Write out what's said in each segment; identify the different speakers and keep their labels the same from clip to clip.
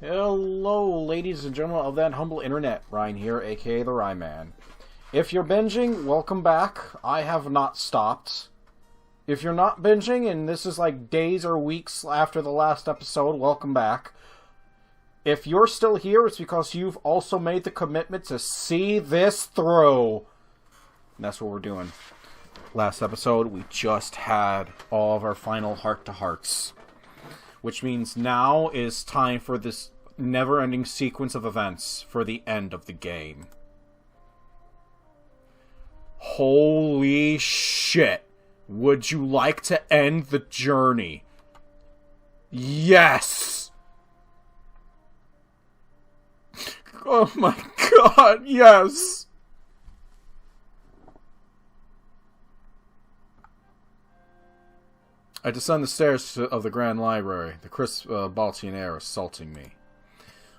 Speaker 1: Hello, ladies and gentlemen of that humble internet. Ryan here, aka the Rye Man. If you're binging, welcome back. I have not stopped. If you're not binging, and this is like days or weeks after the last episode, welcome back. If you're still here, it's because you've also made the commitment to see this through. And that's what we're doing. Last episode, we just had all of our final heart-to-hearts. Which means now is time for this never-ending sequence of events for the end of the game. Holy shit. Would you like to end the journey? Yes! Oh my god, yes! I descend the stairs of the Grand Library, the crisp Baltian air assaulting me.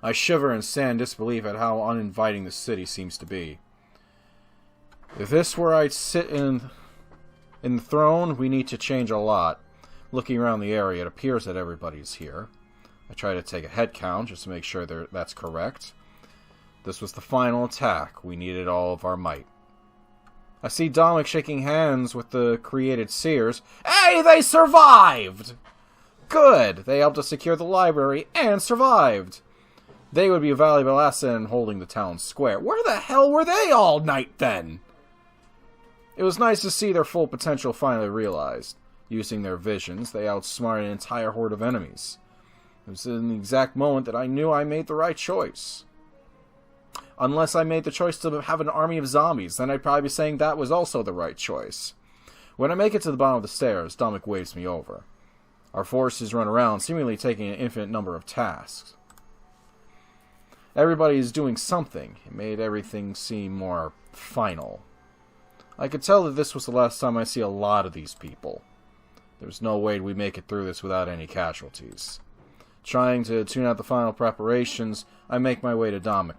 Speaker 1: I shiver and stand in disbelief at how uninviting the city seems to be. If this were I'd sit in the throne, we need to change a lot. Looking around the area, it appears that everybody's here. I try to take a head count just to make sure that's correct. This was the final attack. We needed all of our might. I see Dominic shaking hands with the created seers. Hey, they survived! Good! They helped us secure the library and survived. They would be a valuable asset in holding the town square. Where the hell were they all night then? It was nice to see their full potential finally realized. Using their visions, they outsmarted an entire horde of enemies. It was in the exact moment that I knew I made the right choice. Unless I made the choice to have an army of zombies, then I'd probably be saying that was also the right choice. When I make it to the bottom of the stairs, Dominic waves me over. Our forces run around, seemingly taking an infinite number of tasks. Everybody is doing something. It made everything seem more final. I could tell that this was the last time I see a lot of these people. There's no way we'd make it through this without any casualties. Trying to tune out the final preparations, I make my way to Dominic.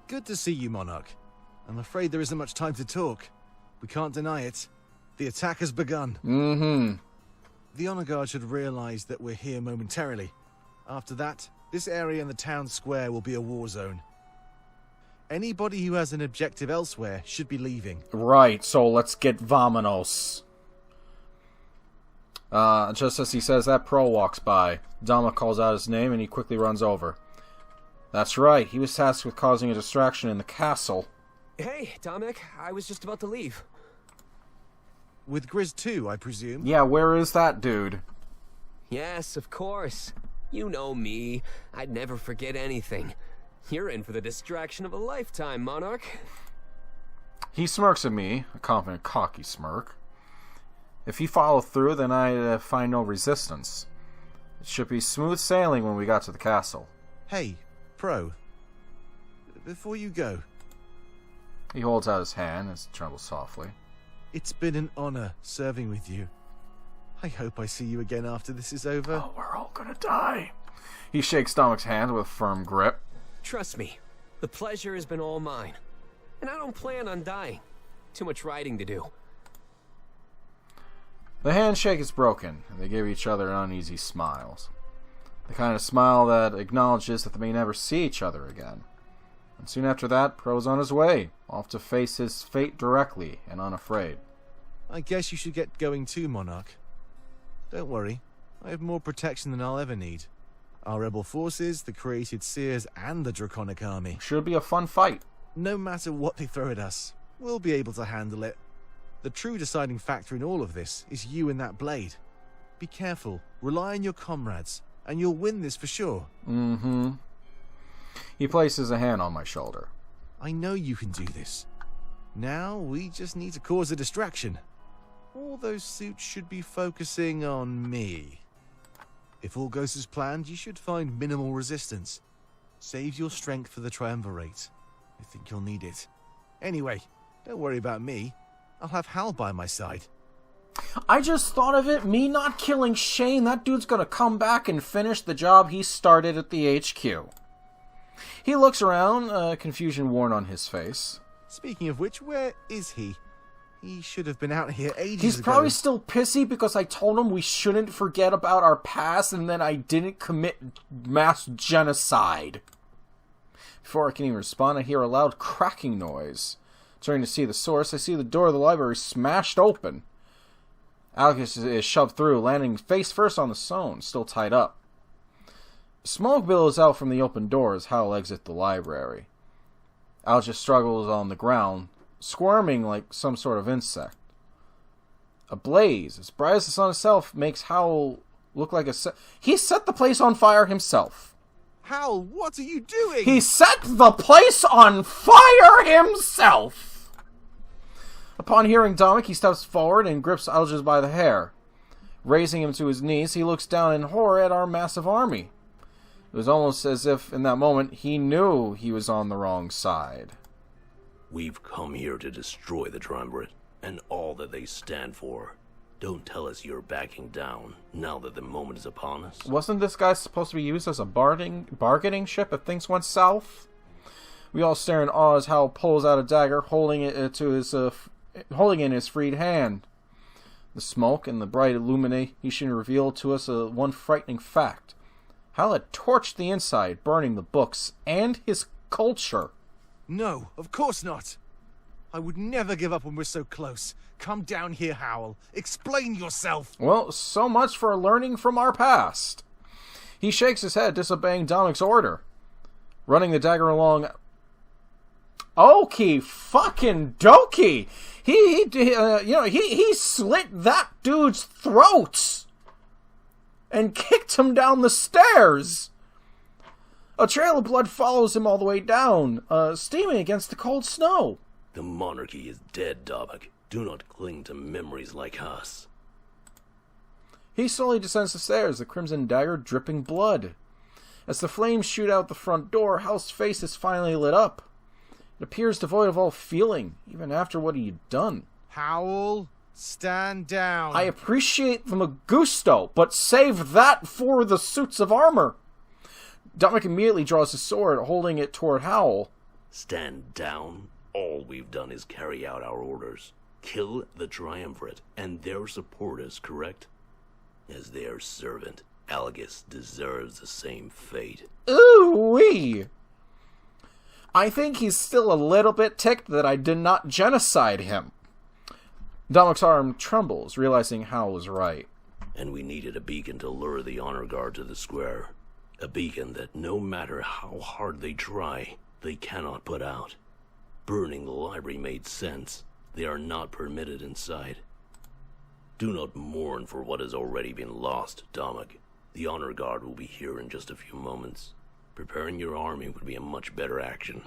Speaker 2: Good to see you, Monarch. I'm afraid there isn't much time to talk. We can't deny it. The attack has begun. The Honor Guard should realize that we're here momentarily. After that, this area and the town square will be a war zone. Anybody who has an objective elsewhere should be leaving.
Speaker 1: Right, so let's get vamonos. Just as he says that, Pro walks by. Dominic calls out his name and he quickly runs over. That's right, he was tasked with causing a distraction in the castle.
Speaker 3: Hey, Dominic, I was just about to leave.
Speaker 2: With Grizz too, I presume?
Speaker 1: Yeah, where is that dude?
Speaker 3: Yes, of course. You know me. I'd never forget anything. You're in for the distraction of a lifetime, Monarch.
Speaker 1: He smirks at me, a confident, cocky smirk. If he followed through, then I find no resistance. It should be smooth sailing when we got to the castle.
Speaker 2: Hey, Pro. Before you go.
Speaker 1: He holds out his hand and trembles softly.
Speaker 2: It's been an honor serving with you. I hope I see you again after this is over.
Speaker 1: Oh, we're all gonna die. He shakes Dominic's hand with a firm grip.
Speaker 3: Trust me, the pleasure has been all mine. And I don't plan on dying. Too much writing to do.
Speaker 1: The handshake is broken, and they give each other uneasy smiles. The kind of smile that acknowledges that they may never see each other again. And soon after that, Pro's on his way, off to face his fate directly and unafraid.
Speaker 2: I guess you should get going too, Monarch. Don't worry, I have more protection than I'll ever need. Our rebel forces, the created seers, and the draconic army.
Speaker 1: Should be a fun fight.
Speaker 2: No matter what they throw at us, we'll be able to handle it. The true deciding factor in all of this is you and that blade. Be careful, rely on your comrades, and you'll win this for sure.
Speaker 1: He places a hand on my shoulder.
Speaker 2: I know you can do this. Now we just need to cause a distraction. All those suits should be focusing on me. If all goes as planned, you should find minimal resistance. Save your strength for the triumvirate. I think you'll need it. Anyway, don't worry about me. I'll have Hal by my side.
Speaker 1: I just thought of it, me not killing Shane, that dude's gonna come back and finish the job he started at the HQ. He looks around, confusion worn on his face.
Speaker 2: Speaking of which, where is he? He should have been out here ages
Speaker 1: He's
Speaker 2: ago.
Speaker 1: probably still pissy because I told him we shouldn't forget about our past and then I didn't commit mass genocide. Before I can even respond, I hear a loud cracking noise. Turning to see the source, I see the door of the library smashed open. Alex is shoved through, landing face first on the stone, still tied up. Smoke billows out from the open door as Hal exits the library. Al just struggles on the ground, squirming like some sort of insect. A blaze, as bright as the sun itself, makes Hal look like he set the place on fire himself.
Speaker 2: Hal, what are you doing?
Speaker 1: He set the place on fire himself! Upon hearing Dominic, he steps forward and grips Algiz by the hair. Raising him to his knees, he looks down in horror at our massive army. It was almost as if, in that moment, he knew he was on the wrong side.
Speaker 4: We've come here to destroy the Triumvirate, and all that they stand for. Don't tell us you're backing down, now that the moment is upon us.
Speaker 1: Wasn't this guy supposed to be used as a bargaining chip if things went south? We all stare in awe as Hal pulls out a dagger, holding it in his freed hand. The smoke and the bright illumination reveal to us one frightening fact. Hal had torched the inside, burning the books and his culture.
Speaker 2: No, of course not. I would never give up when we're so close. Come down here, Hal. Explain yourself.
Speaker 1: Well, so much for learning from our past. He shakes his head, disobeying Dominic's order. Running the dagger along... Okie fucking dokie! He slit that dude's throat! And kicked him down the stairs! A trail of blood follows him all the way down, steaming against the cold snow.
Speaker 4: The monarchy is dead, Dominic. Do not cling to memories like us.
Speaker 1: He slowly descends the stairs, the crimson dagger dripping blood. As the flames shoot out the front door, Hal's face is finally lit up. It appears devoid of all feeling, even after what he had done.
Speaker 2: Hal, stand down.
Speaker 1: I appreciate the Magusto, but save that for the suits of armor. Dominic immediately draws his sword, holding it toward Howl.
Speaker 4: Stand down. All we've done is carry out our orders. Kill the Triumvirate and their supporters, correct? As their servant, Algus deserves the same fate.
Speaker 1: Ooh-wee! I think he's still a little bit ticked that I did not genocide him. Dominic's arm trembles, realizing Hal was right.
Speaker 4: And we needed a beacon to lure the honor guard to the square. A beacon that no matter how hard they try, they cannot put out. Burning the library made sense. They are not permitted inside. Do not mourn for what has already been lost, Dominic. The honor guard will be here in just a few moments. Preparing your army would be a much better action.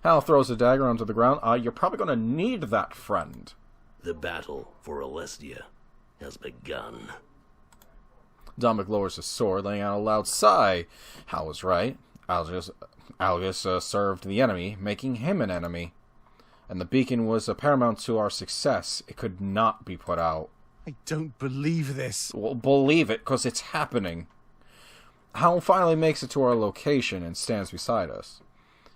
Speaker 1: Hal throws a dagger onto the ground. You're probably going to need that, friend.
Speaker 4: The battle for Alestia has begun.
Speaker 1: Dominic lowers his sword, letting out a loud sigh. Hal was right. Algus served the enemy, making him an enemy. And the beacon was paramount to our success. It could not be put out.
Speaker 2: I don't believe this.
Speaker 1: Well, believe it, because it's happening. Hal finally makes it to our location and stands beside us.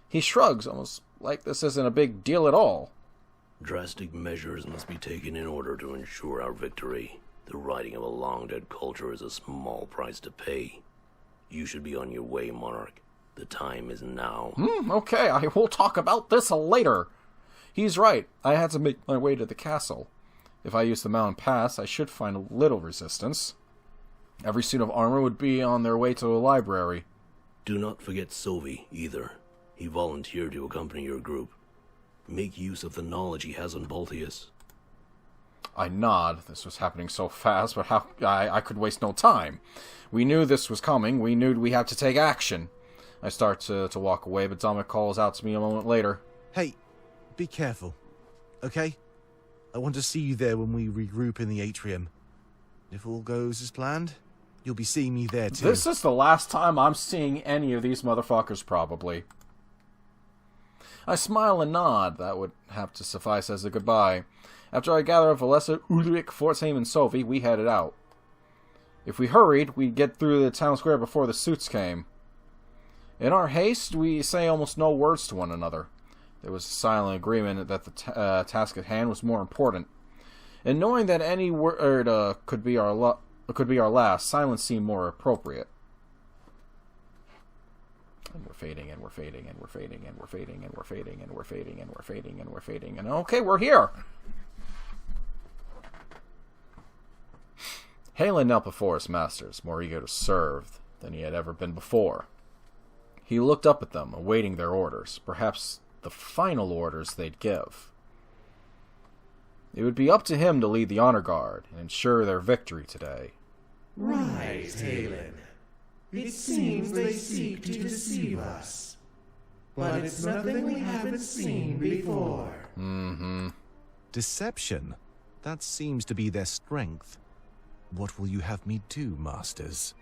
Speaker 1: He shrugs, almost like this isn't a big deal at all.
Speaker 4: Drastic measures must be taken in order to ensure our victory. The righting of a long-dead culture is a small price to pay. You should be on your way, Monarch. The time is now.
Speaker 1: Okay, I will talk about this later. He's right. I had to make my way to the castle. If I use the mountain pass, I should find a little resistance. Every suit of armor would be on their way to the library.
Speaker 4: Do not forget Sovi, either. He volunteered to accompany your group. Make use of the knowledge he has on Baltius.
Speaker 1: I nod. This was happening so fast, but I could waste no time. We knew this was coming. We knew we had to take action. I start to walk away, but Dominic calls out to me a moment later.
Speaker 2: Hey, be careful, okay? I want to see you there when we regroup in the atrium. If all goes as planned, you'll be seeing me there too.
Speaker 1: This is the last time I'm seeing any of these motherfuckers, probably. I smile and nod. That would have to suffice as a goodbye. After I gather Valessa, Ulrich, Fortsheim, and Sophie, we headed out. If we hurried, we'd get through the town square before the suits came. In our haste, we say almost no words to one another. There was a silent agreement that the task at hand was more important. And knowing that any word could be our last, silence seemed more appropriate. And we're fading, and we're fading, and we're fading, and we're fading, and we're fading, and we're fading, and we're fading, and we're fading, and okay, we're here! Halen knelt before his masters, more eager to serve than he had ever been before. He looked up at them, awaiting their orders, perhaps the final orders they'd give. It would be up to him to lead the honor guard and ensure their victory today.
Speaker 5: Right, Halen. It seems they seek to deceive us. But it's nothing we haven't seen before.
Speaker 1: Mm-hmm.
Speaker 2: Deception? That seems to be their strength. What will you have me do, masters?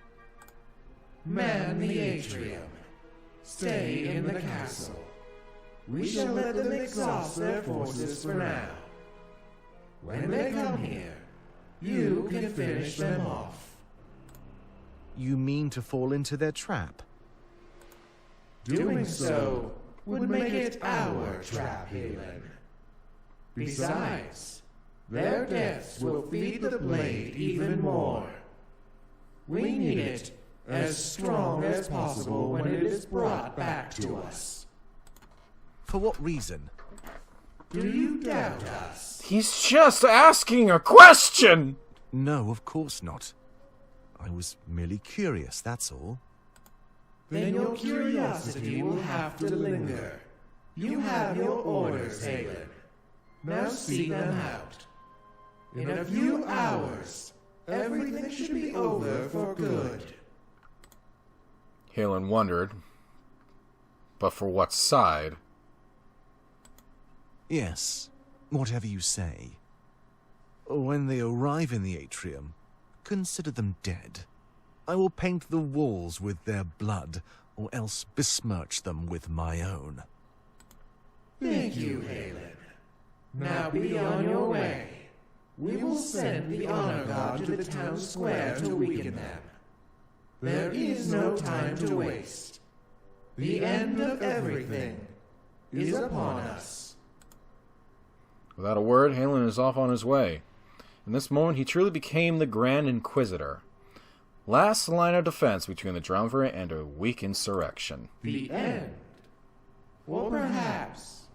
Speaker 5: Man the atrium. Stay in the castle. We shall let them exhaust their forces for now. When they come here, you can finish them off.
Speaker 2: You mean to fall into their trap?
Speaker 5: Doing so would make it our trap, Halen. Besides, their deaths will feed the blade even more. We need it as strong as possible when it is brought back to us.
Speaker 2: For what reason?
Speaker 5: Do you doubt us?
Speaker 1: He's just asking a question!
Speaker 2: No, of course not. I was merely curious, that's all.
Speaker 5: Then your curiosity will have to linger. You have your orders, Halen. Now seek them out. In a few hours, everything should be over for good.
Speaker 1: Halen wondered, but for what side?
Speaker 2: Yes, whatever you say. When they arrive in the atrium, consider them dead. I will paint the walls with their blood, or else besmirch them with my own.
Speaker 5: Thank you, Halen. Now be on your way. We will send the honor guard to the town square to weaken them. There is no time to waste. The end of everything is upon us.
Speaker 1: Without a word, Halen is off on his way. In this moment, he truly became the Grand Inquisitor. Last line of defense between the Triumvirate and a weak insurrection.
Speaker 5: The end. Or perhaps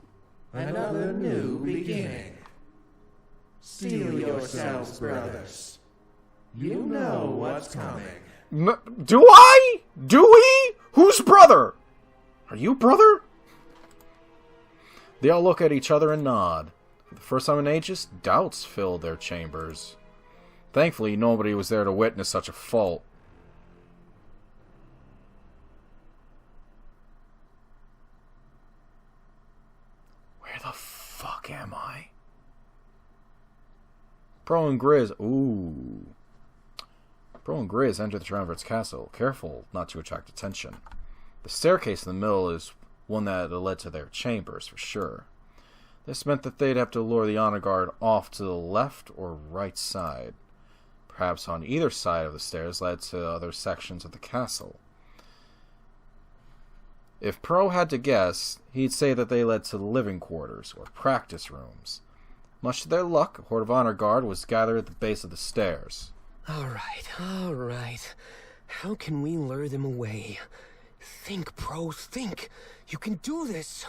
Speaker 5: another new beginning. Steel yourselves, brothers. You know what's coming.
Speaker 1: Do I? Do we? Who's brother? Are you brother? They all look at each other and nod. For the first time in ages, doubts filled their chambers. Thankfully, nobody was there to witness such a fault. Where the fuck am I? Pro and Grizz. Ooh. Pro and Grizz enter the Triumvirate's castle, careful not to attract attention. The staircase in the middle is one that led to their chambers, for sure. This meant that they'd have to lure the honor guard off to the left or right side. Perhaps on either side of the stairs led to other sections of the castle. If Pro had to guess, he'd say that they led to the living quarters or practice rooms. Much to their luck, a horde of honor guard was gathered at the base of the stairs.
Speaker 3: All right. How can we lure them away? Think, Pro, think. You can do this.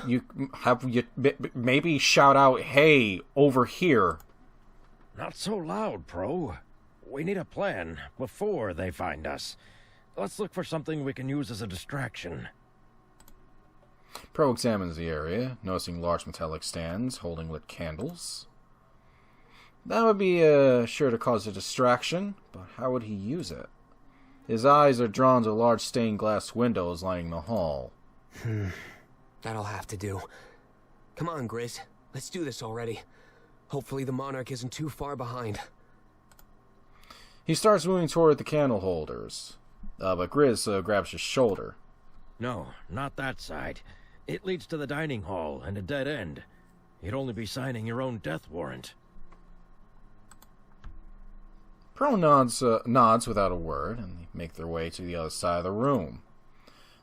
Speaker 1: Maybe shout out, "Hey, over here."
Speaker 6: Not so loud, Pro. We need a plan before they find us. Let's look for something we can use as a distraction.
Speaker 1: Pro examines the area, noticing large metallic stands holding lit candles. That would be sure to cause a distraction, but how would he use it? His eyes are drawn to large stained glass windows lining the hall.
Speaker 3: That'll have to do. Come on, Grizz. Let's do this already. Hopefully the Monarch isn't too far behind.
Speaker 1: He starts moving toward the candle holders, but Grizz grabs his shoulder.
Speaker 6: No, not that side. It leads to the dining hall and a dead end. You'd only be signing your own death warrant.
Speaker 1: Pro nods without a word, and they make their way to the other side of the room.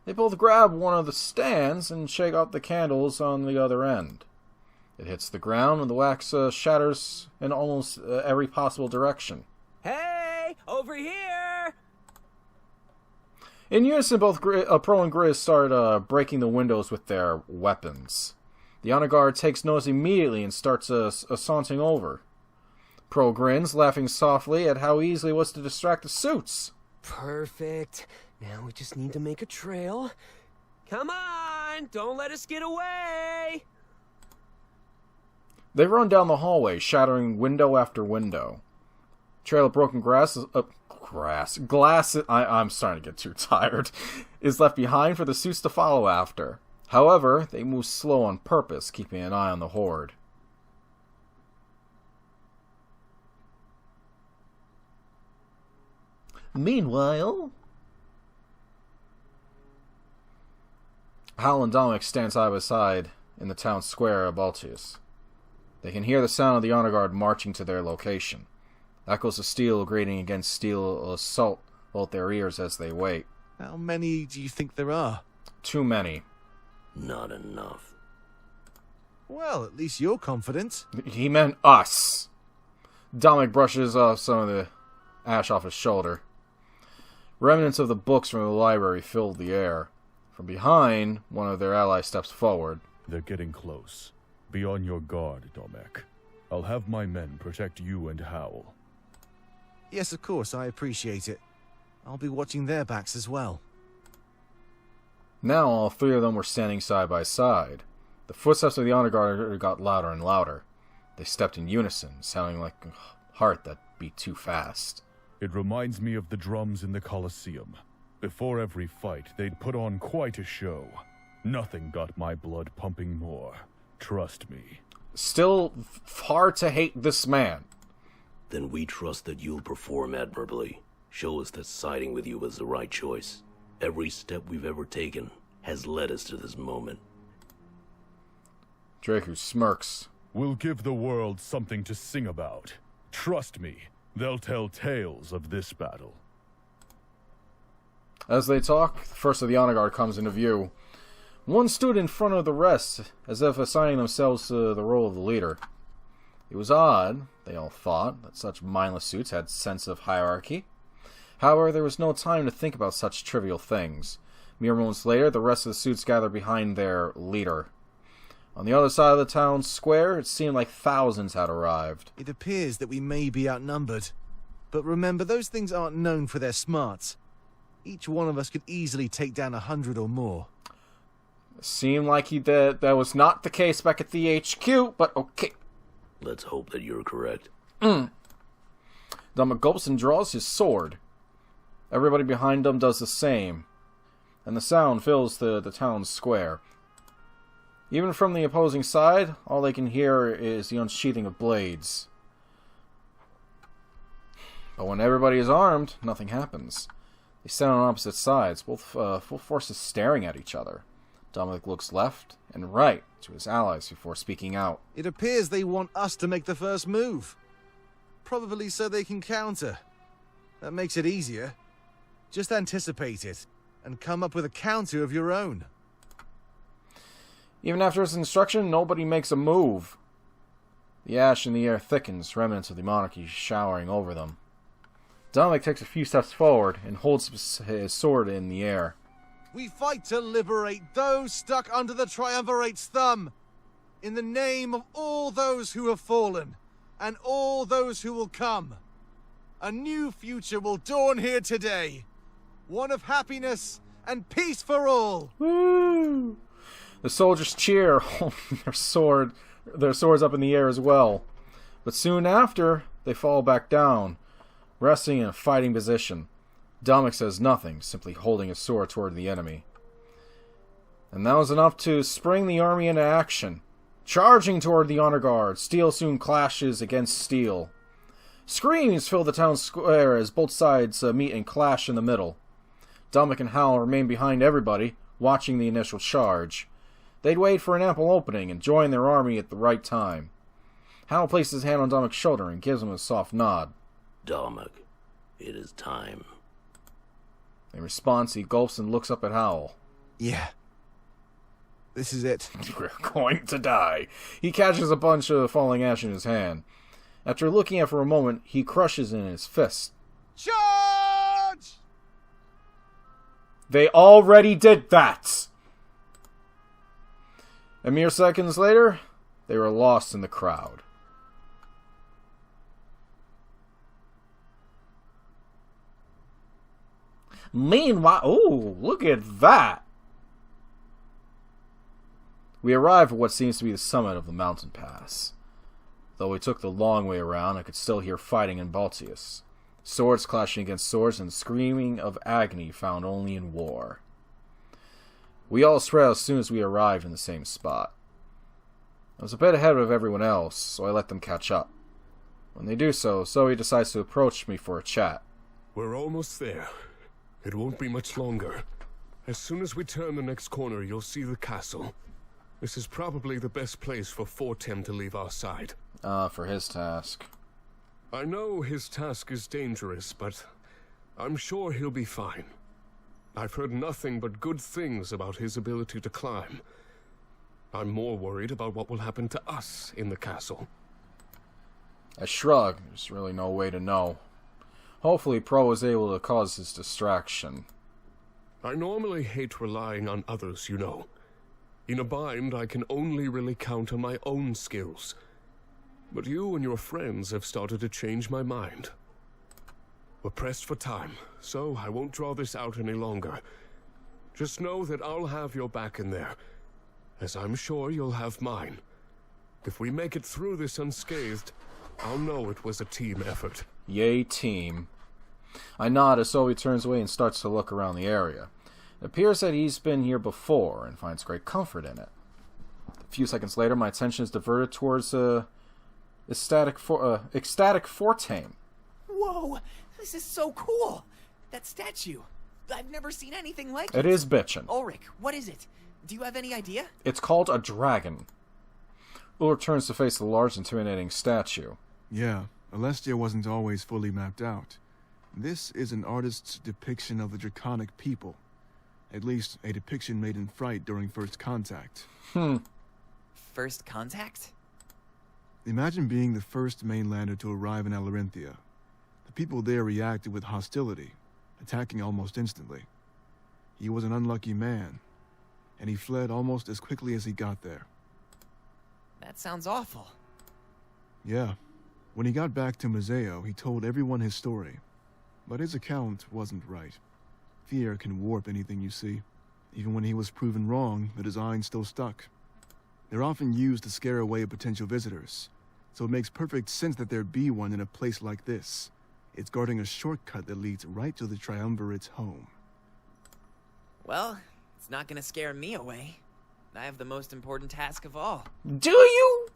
Speaker 1: They both grab one of the stands and shake out the candles on the other end. It hits the ground and the wax shatters in almost every possible direction.
Speaker 3: Hey, over here!
Speaker 1: In unison, both Pro and Grizz start breaking the windows with their weapons. The honor guard takes notice immediately and starts saunting over. Pro grins, laughing softly at how easily it was to distract the suits.
Speaker 3: Perfect. Now we just need to make a trail. Come on! Don't let us get away!
Speaker 1: They run down the hallway, shattering window after window. Trail of broken glass, I'm starting to get too tired, is left behind for the suits to follow after. However, they move slow on purpose, keeping an eye on the horde. Meanwhile, Hal and Dominic stand side by side in the town square of Baltius. They can hear the sound of the honor guard marching to their location. Echoes of steel grating against steel assault both their ears as they wait.
Speaker 2: How many do you think there are?
Speaker 1: Too many.
Speaker 4: Not enough.
Speaker 2: Well, at least you're confident.
Speaker 1: He meant us. Dominic brushes off some of the ash off his shoulder. Remnants of the books from the library filled the air. From behind, one of their allies steps forward.
Speaker 7: They're getting close. Be on your guard, Dominic. I'll have my men protect you and Hal.
Speaker 2: Yes, of course, I appreciate it. I'll be watching their backs as well.
Speaker 1: Now all three of them were standing side by side. The footsteps of the honor guard got louder and louder. They stepped in unison, sounding like a heart that beat too fast.
Speaker 7: It reminds me of the drums in the Colosseum. Before every fight, they'd put on quite a show. Nothing got my blood pumping more. Trust me.
Speaker 1: Still hard to hate this man.
Speaker 4: Then we trust that you'll perform admirably. Show us that siding with you was the right choice. Every step we've ever taken has led us to this moment.
Speaker 1: Draku smirks.
Speaker 7: We'll give the world something to sing about. Trust me, they'll tell tales of this battle.
Speaker 1: As they talk, the first of the honor guard comes into view. One stood in front of the rest, as if assigning themselves to the role of the leader. It was odd, they all thought, that such mindless suits had sense of hierarchy. However, there was no time to think about such trivial things. Mere moments later, the rest of the suits gathered behind their leader. On the other side of the town square, it seemed like thousands had arrived.
Speaker 2: It appears that we may be outnumbered. But remember, those things aren't known for their smarts. Each one of us could easily take down 100 or more.
Speaker 1: Seemed like that was not the case back at the HQ, but okay.
Speaker 4: Let's hope that you're correct.
Speaker 1: Dominic gulps and draws his sword. Everybody behind him does the same, and the sound fills the town square. Even from the opposing side, all they can hear is the unsheathing of blades. But when everybody is armed, nothing happens. They stand on opposite sides, both full forces staring at each other. Dominic looks left and right to his allies before speaking out.
Speaker 2: It appears they want us to make the first move. Probably so they can counter. That makes it easier. Just anticipate it, and come up with a counter of your own.
Speaker 1: Even after his instruction, nobody makes a move. The ash in the air thickens, remnants of the monarchy showering over them. Dominic takes a few steps forward and holds his sword in the air.
Speaker 2: We fight to liberate those stuck under the Triumvirate's thumb, in the name of all those who have fallen, and all those who will come. A new future will dawn here today. One of happiness and peace for all.
Speaker 1: Woo! The soldiers cheer, holding their swords up in the air as well. But soon after, they fall back down, resting in a fighting position. Dominic says nothing, simply holding his sword toward the enemy. And that was enough to spring the army into action. Charging toward the honor guard, steel soon clashes against steel. Screams fill the town square as both sides meet and clash in the middle. Dominic and Hal remain behind everybody, watching the initial charge. They'd wait for an ample opening and join their army at the right time. Hal places his hand on Dominic's shoulder and gives him a soft nod.
Speaker 4: Dominic, it is time.
Speaker 1: In response, he gulps and looks up at Hal.
Speaker 2: Yeah. This is it.
Speaker 1: We're going to die. He catches a bunch of falling ash in his hand. After looking at it for a moment, he crushes it in his fist.
Speaker 2: Charge!
Speaker 1: They already did that! A mere seconds later, they were lost in the crowd. Meanwhile, oh, look at that! We arrive at what seems to be the summit of the mountain pass. Though we took the long way around, I could still hear fighting in Baltius. Swords clashing against swords and screaming of agony found only in war. We all spread out as soon as we arrived in the same spot. I was a bit ahead of everyone else, so I let them catch up. When they do so, Zoe decides to approach me for a chat.
Speaker 8: We're almost there. It won't be much longer. As soon as we turn the next corner, you'll see the castle. This is probably the best place for Fortem to leave our side.
Speaker 1: For his task.
Speaker 8: I know his task is dangerous, but I'm sure he'll be fine. I've heard nothing but good things about his ability to climb. I'm more worried about what will happen to us in the castle.
Speaker 1: I shrug. There's really no way to know. Hopefully Pro is able to cause his distraction.
Speaker 8: I normally hate relying on others, you know. In a bind, I can only really count on my own skills. But you and your friends have started to change my mind. We're pressed for time, so I won't draw this out any longer. Just know that I'll have your back in there, as I'm sure you'll have mine. If we make it through this unscathed, I'll know it was a team effort.
Speaker 1: Yay, team. I nod as Zoe turns away and starts to look around the area. It appears that he's been here before and finds great comfort in it. A few seconds later, my attention is diverted towards ecstatic Fortame.
Speaker 9: Whoa, this is so cool! That statue. I've never seen anything like it.
Speaker 1: It is bitchin'.
Speaker 9: Ulrich, what is it? Do you have any idea?
Speaker 1: It's called a dragon. Ulrich turns to face the large, intimidating statue.
Speaker 10: Yeah, Alestia wasn't always fully mapped out. This is an artist's depiction of the draconic people. At least, a depiction made in fright during first contact.
Speaker 9: First contact?
Speaker 10: Imagine being the first mainlander to arrive in Alarinthia. The people there reacted with hostility, attacking almost instantly. He was an unlucky man, and he fled almost as quickly as he got there.
Speaker 9: That sounds awful.
Speaker 10: Yeah. When he got back to Museo, he told everyone his story. But his account wasn't right. Fear can warp anything you see. Even when he was proven wrong, the design still stuck. They're often used to scare away potential visitors, so it makes perfect sense that there be one in a place like this. It's guarding a shortcut that leads right to the Triumvirate's home.
Speaker 9: Well, it's not gonna scare me away. I have the most important task of all.
Speaker 1: Do you?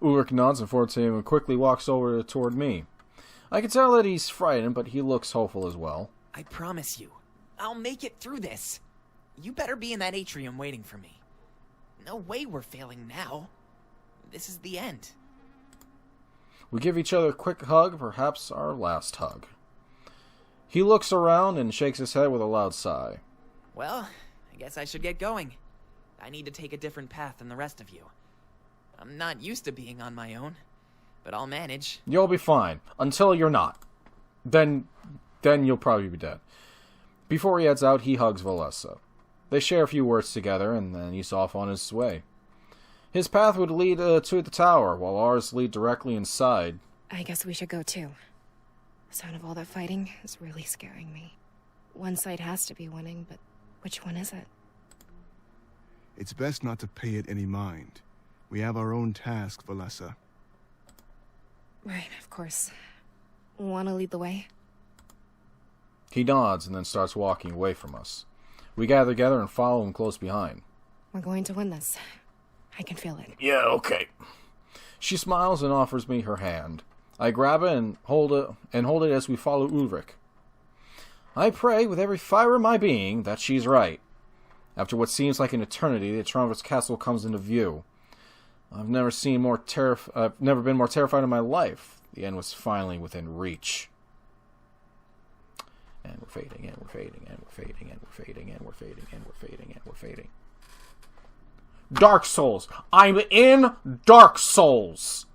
Speaker 1: Ulrich nods and Fortame and quickly walks over toward me. I can tell that he's frightened, but he looks hopeful as well.
Speaker 9: I promise you, I'll make it through this. You better be in that atrium waiting for me. No way we're failing now. This is the end.
Speaker 1: We give each other a quick hug, perhaps our last hug. He looks around and shakes his head with a loud sigh.
Speaker 9: Well, I guess I should get going. I need to take a different path than the rest of you. I'm not used to being on my own, but I'll manage.
Speaker 1: You'll be fine, until you're not. Then you'll probably be dead. Before he heads out, he hugs Valessa. They share a few words together, and then he's off on his way. His path would lead to the tower, while ours lead directly inside.
Speaker 11: I guess we should go too. The sound of all that fighting is really scaring me. One side has to be winning, but which one is it?
Speaker 10: It's best not to pay it any mind. We have our own task, Valessa.
Speaker 11: Right, of course. Wanna lead the way?
Speaker 1: He nods and then starts walking away from us. We gather together and follow him close behind.
Speaker 11: We're going to win this. I can feel it.
Speaker 1: Yeah, okay. She smiles and offers me her hand. I grab it and hold it as we follow Ulrich. I pray with every fibre in my being that she's right. After what seems like an eternity, the Triumvirate's castle comes into view. I've never been more terrified in my life. The end was finally within reach. And we're fading, and we're fading, and we're fading, and we're fading, and we're fading, and we're fading, and we're fading. Dark Souls! I'm in Dark Souls!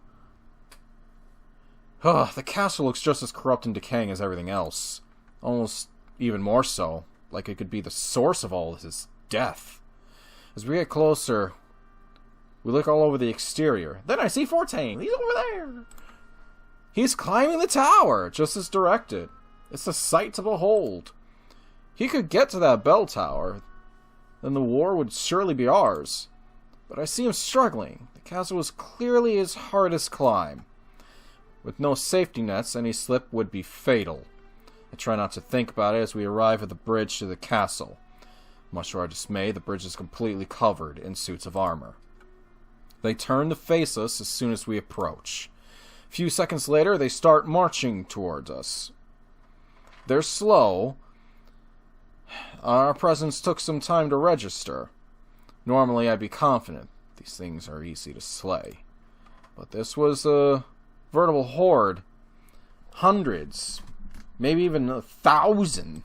Speaker 1: Ugh, the castle looks just as corrupt and decaying as everything else. Almost even more so. Like it could be the source of all this death. As we get closer, we look all over the exterior. Then I see Fortain! He's over there! He's climbing the tower, just as directed. It's a sight to behold. He could get to that bell tower, then the war would surely be ours. But I see him struggling. The castle was clearly his hardest climb. With no safety nets, any slip would be fatal. I try not to think about it as we arrive at the bridge to the castle. Much to our dismay, the bridge is completely covered in suits of armor. They turn to face us as soon as we approach. A few seconds later, they start marching towards us. They're slow. Our presence took some time to register. Normally, I'd be confident. These things are easy to slay. But this was a veritable horde. Hundreds. Maybe even 1,000.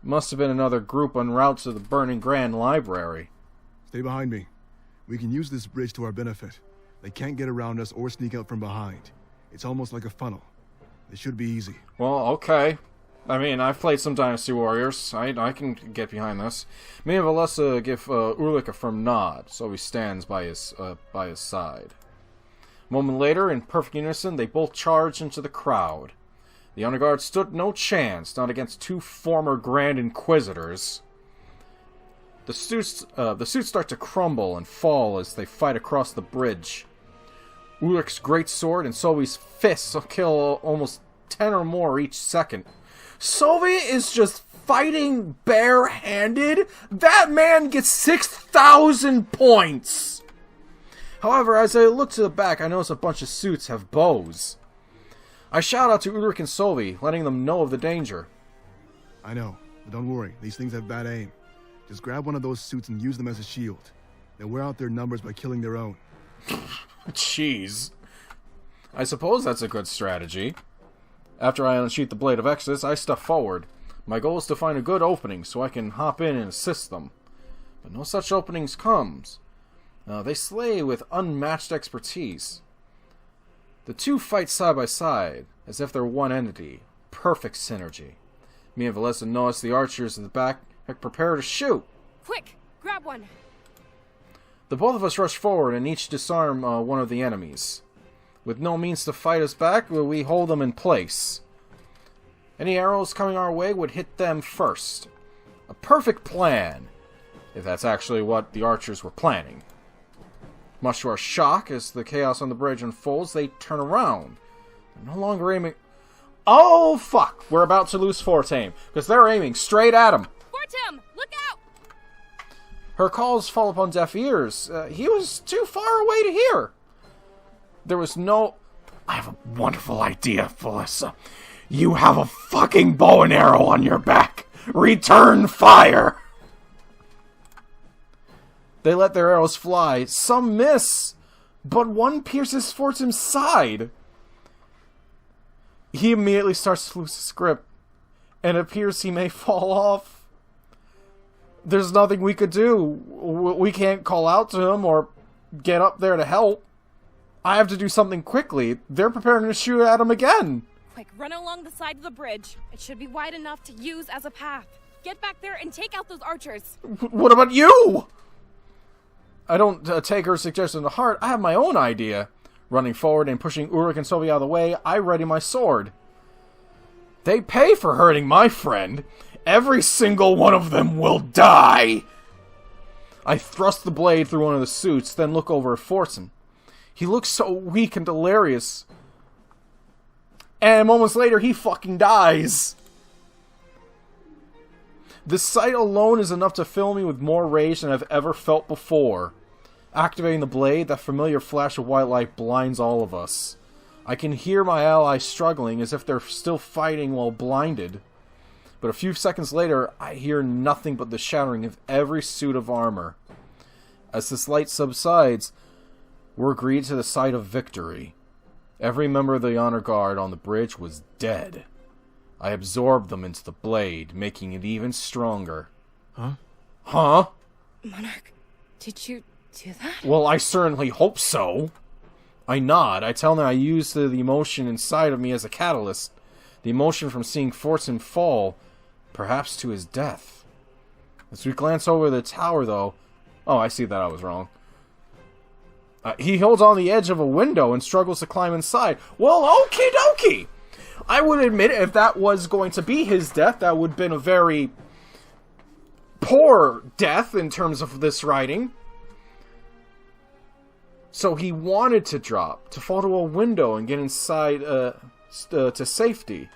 Speaker 1: Must have been another group en route to the burning Grand Library.
Speaker 10: Stay behind me. We can use this bridge to our benefit. They can't get around us or sneak out from behind. It's almost like a funnel. It should be easy.
Speaker 1: Well, okay. I mean, I've played some Dynasty Warriors. I can get behind this. Me and Valessa give Urlik a firm nod, so he stands by his side. A moment later, in perfect unison, they both charge into the crowd. The Honor Guard stood no chance, not against two former Grand Inquisitors. The suits start to crumble and fall as they fight across the bridge. Urlik's greatsword and Sovi's fists will kill almost 10 or more each second. Sovi is just fighting barehanded? That man gets 6,000 points! However, as I look to the back, I notice a bunch of suits have bows. I shout out to Ulrich and Sovi, letting them know of the danger.
Speaker 10: I know, but don't worry, these things have bad aim. Just grab one of those suits and use them as a shield. They'll wear out their numbers by killing their own.
Speaker 1: Jeez. I suppose that's a good strategy. After I unsheath the Blade of Exodus, I step forward. My goal is to find a good opening so I can hop in and assist them. But no such openings comes. They slay with unmatched expertise. The two fight side by side, as if they're one entity. Perfect synergy. Me and Valessa notice the archers in the back prepare to shoot.
Speaker 11: Quick, grab one.
Speaker 1: The both of us rush forward and each disarm one of the enemies. With no means to fight us back, we hold them in place. Any arrows coming our way would hit them first. A perfect plan, if that's actually what the archers were planning. Much to our shock, as the chaos on the bridge unfolds, they turn around. They're no longer aiming... Oh, fuck! We're about to lose Fortame, because they're aiming straight at him.
Speaker 11: Fortame, look out!
Speaker 1: Her calls fall upon deaf ears. He was too far away to hear. There was no... I have a wonderful idea, Valessa. You have a fucking bow and arrow on your back. Return fire! They let their arrows fly. Some miss, but one pierces Fortame's side. He immediately starts to lose his grip, and it appears he may fall off. There's nothing we could do. We can't call out to him or get up there to help. I have to do something quickly. They're preparing to shoot at him again.
Speaker 11: Quick, run along the side of the bridge. It should be wide enough to use as a path. Get back there and take out those archers.
Speaker 1: What about you? I don't take her suggestion to heart. I have my own idea. Running forward and pushing Ulrich and Sophie out of the way, I ready my sword. They pay for hurting my friend. Every single one of them will die. I thrust the blade through one of the suits, then look over at Fortune. He looks so weak and delirious. And moments later, he fucking dies. The sight alone is enough to fill me with more rage than I've ever felt before. Activating the blade, that familiar flash of white light blinds all of us. I can hear my allies struggling as if they're still fighting while blinded. But a few seconds later, I hear nothing but the shattering of every suit of armor. As this light subsides, we're agreed to the sight of victory. Every member of the Honor Guard on the bridge was dead. I absorbed them into the blade, making it even stronger.
Speaker 10: Huh?
Speaker 1: Huh?
Speaker 11: Monarch, did you do that?
Speaker 1: Well, I certainly hope so. I nod. I tell them I used the emotion inside of me as a catalyst. The emotion from seeing Fortune fall, perhaps to his death. As we glance over the tower, though... Oh, I see that I was wrong. He holds on the edge of a window and struggles to climb inside. Well, okie dokie! I would admit if that was going to be his death, that would have been a very poor death in terms of this writing. So he wanted to drop, to fall to a window and get inside to safety.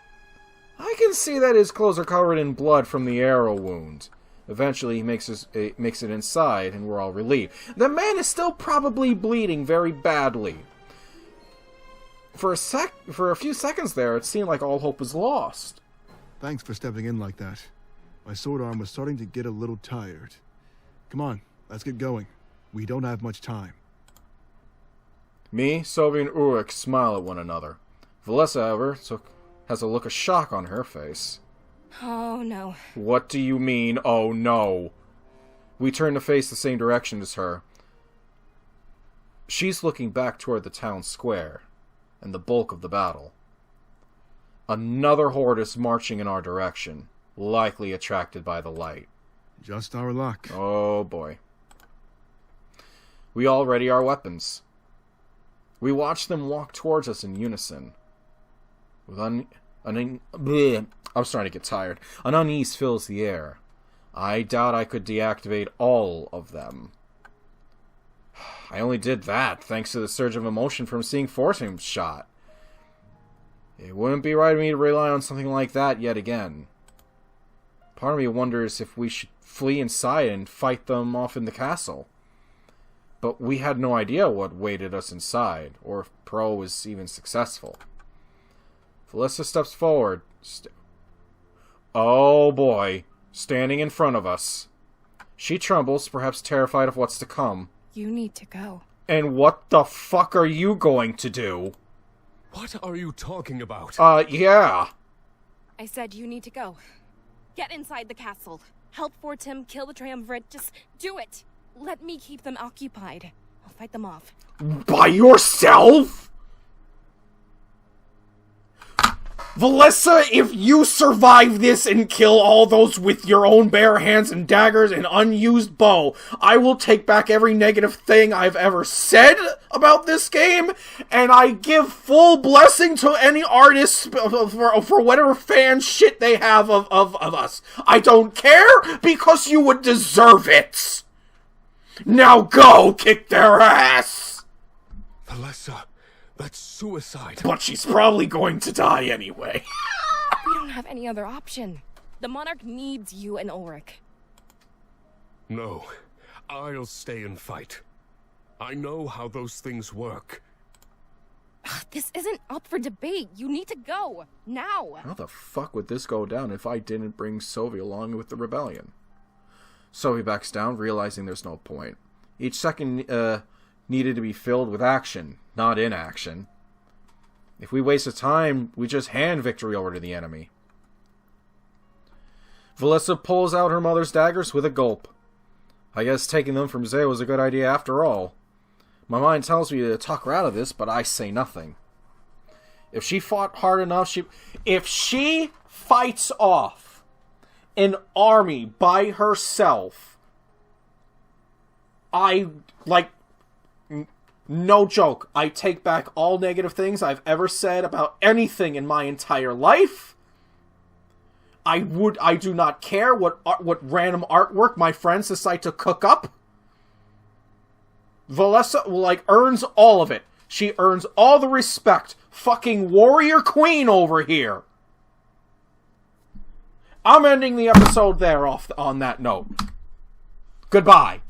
Speaker 1: I can see that his clothes are covered in blood from the arrow wound. Eventually, he makes it inside, and we're all relieved. The man is still probably bleeding very badly. For a few seconds there, it seemed like all hope was lost.
Speaker 10: Thanks for stepping in like that. My sword arm was starting to get a little tired. Come on, let's get going. We don't have much time.
Speaker 1: Me, Sylvie, and Ulrich smile at one another. Valessa, however, has a look of shock on her face.
Speaker 11: Oh, no.
Speaker 1: What do you mean, oh no? We turn to face the same direction as her. She's looking back toward the town square and the bulk of the battle. Another horde is marching in our direction, likely attracted by the light.
Speaker 10: Just our luck.
Speaker 1: Oh boy. We all ready our weapons. We watch them walk towards us in unison. With I'm starting to get tired. An unease fills the air. I doubt I could deactivate all of them. I only did that thanks to the surge of emotion from seeing Fortune's shot. It wouldn't be right of me to rely on something like that yet again. Part of me wonders if we should flee inside and fight them off in the castle. But we had no idea what waited us inside, or if Pro was even successful. Valessa steps forward. Oh boy, standing in front of us. She trembles, perhaps terrified of what's to come.
Speaker 11: You need to go.
Speaker 1: And what the fuck are you going to do?
Speaker 8: What are you talking about?
Speaker 1: Yeah.
Speaker 11: I said you need to go. Get inside the castle. Help Fortim kill the Triumvirate. Just do it. Let me keep them occupied. I'll fight them off.
Speaker 1: By yourself? Valessa, if you survive this and kill all those with your own bare hands and daggers and unused bow, I will take back every negative thing I've ever said about this game, and I give full blessing to any artists for whatever fan shit they have of us. I don't care, because you would deserve it. Now go kick their ass!
Speaker 8: Valessa, that's suicide.
Speaker 1: But she's probably going to die anyway.
Speaker 11: We don't have any other option. The Monarch needs you and Ulrich.
Speaker 8: No, I'll stay and fight. I know how those things work.
Speaker 11: This isn't up for debate. You need to go. Now.
Speaker 1: How the fuck would this go down if I didn't bring Sylvie along with the rebellion? Sylvie backs down, realizing there's no point. Each second needed to be filled with action, not inaction. If we wasted time, we just hand victory over to the enemy. Valessa pulls out her mother's daggers with a gulp. I guess taking them from Zay was a good idea after all. My mind tells me to talk her out of this, but I say nothing. If she fought hard enough, if she fights off an army by herself, no joke, I take back all negative things I've ever said about anything in my entire life. I do not care what random artwork my friends decide to cook up. Valessa, earns all of it. She earns all the respect. Fucking warrior queen over here. I'm ending the episode there on that note. Goodbye.